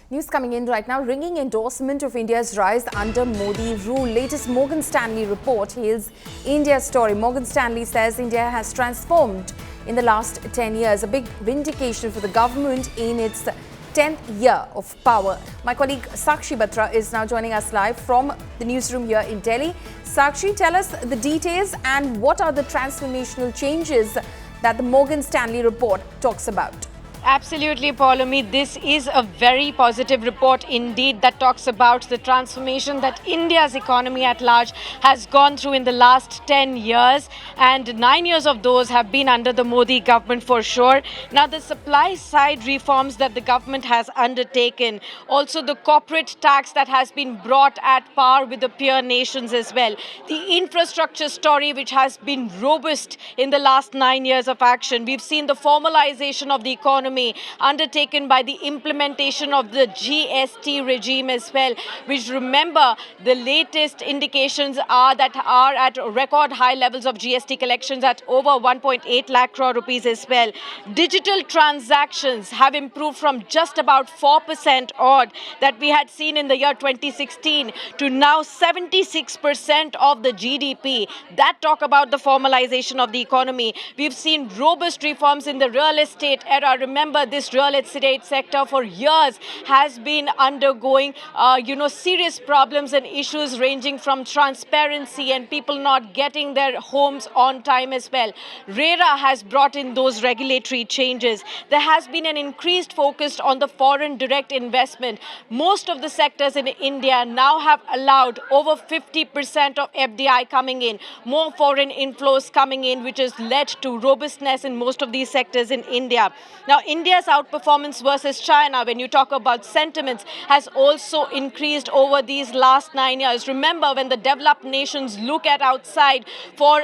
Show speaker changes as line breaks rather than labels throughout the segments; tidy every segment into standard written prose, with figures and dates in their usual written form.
News coming in right now. Ringing endorsement of India's rise under Modi rule. Latest Morgan Stanley report hails India's story. Morgan Stanley says India has transformed in the last 10 years. A big vindication for the government in its 10th year of power. My colleague Sakshi Batra is now joining us live from the newsroom here in Delhi. Sakshi, tell us the details and what are the transformational changes that the Morgan Stanley report talks about.
Absolutely, Paulomi. This is a very positive report indeed that talks about the transformation that India's economy at large has gone through in the last 10 years. And 9 years of those have been under the Modi government for sure. Now, the supply side reforms that the government has undertaken, also the corporate tax that has been brought at par with the peer nations as well. The infrastructure story, which has been robust in the last 9 years of action. We've seen the formalization of the economy undertaken by the implementation of the GST regime as well, which, remember, the latest indications are that are at record high levels of GST collections at over 1.8 lakh crore rupees as well. Digital transactions have improved from just about 4% odd that we had seen in the year 2016 to now 76% of the GDP. That talk about the formalization of the economy. We've seen robust reforms in the real estate era. Remember, this real estate sector for years has been undergoing, serious problems and issues ranging from transparency and people not getting their homes on time as well. RERA has brought in those regulatory changes. There has been an increased focus on the foreign direct investment. Most of the sectors in India now have allowed over 50% of FDI coming in, more foreign inflows coming in, which has led to robustness in most of these sectors in India. Now, India's outperformance versus China, when you talk about sentiments, has also increased over these last 9 years. Remember, when the developed nations look at outside for,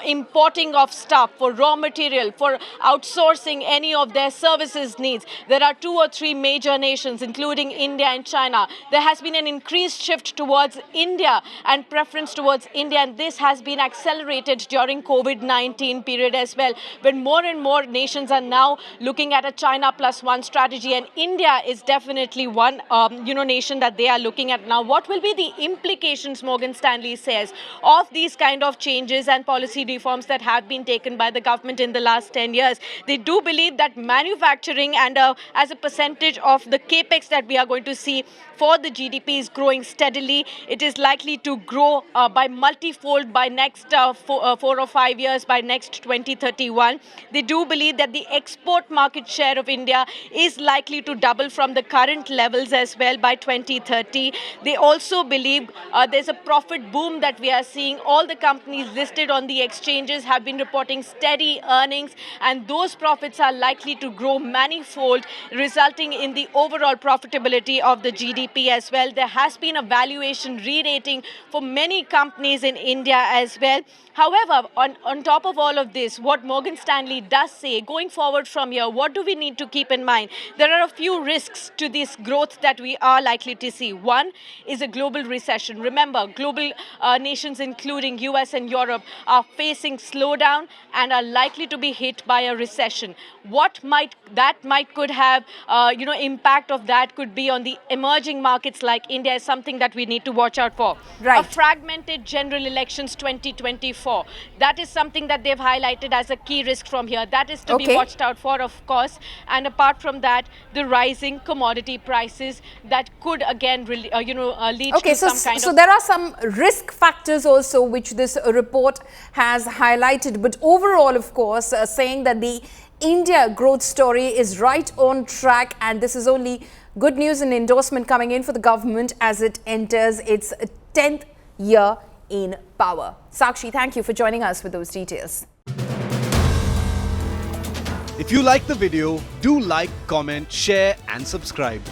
importing of stuff, for raw material, for outsourcing any of their services needs, there are 2 or 3 major nations, including India and China. There has been an increased shift towards India and preference towards India, and this has been accelerated during COVID-19 period as well, when more and more nations are now looking at a China plus one strategy, and India is definitely one nation that they are looking at now. What will be the implications, Morgan Stanley says, of these kind of changes and policy reforms that have been taken by the government in the last 10 years? They do believe that manufacturing and as a percentage of the capex that we are going to see for the GDP is growing steadily. It is likely to grow by multifold by next 4 or 5 years, by next 2031. They do believe that the export market share of India is likely to double from the current levels as well by 2030. They also believe there's a profit boom that we are seeing. All the companies listed on the exchanges have been reporting steady earnings, and those profits are likely to grow manifold, resulting in the overall profitability of the GDP as well. There has been a valuation re-rating for many companies in India as well. However, on top of all of this, what Morgan Stanley does say, going forward from here, what do we need to keep in mind? There are a few risks to this growth that we are likely to see. One is a global recession. Remember, global nations, including US and Europe, are facing slowdown and are likely to be hit by a recession. What could have, impact of that could be on the emerging markets like India is something that we need to watch out for.
Right.
A fragmented general elections 2024. That is something that they've highlighted as a key risk from here. That is to be watched out for, of course. And apart from that, the rising commodity prices that could again, lead to some kind of...
So there are some risk factors also which this report has highlighted. But overall, of course, saying that the India growth story is right on track, and this is only good news and endorsement coming in for the government as it enters its 10th year in power. Sakshi, thank you for joining us with those details.
If you like the video, do like, comment, share and subscribe.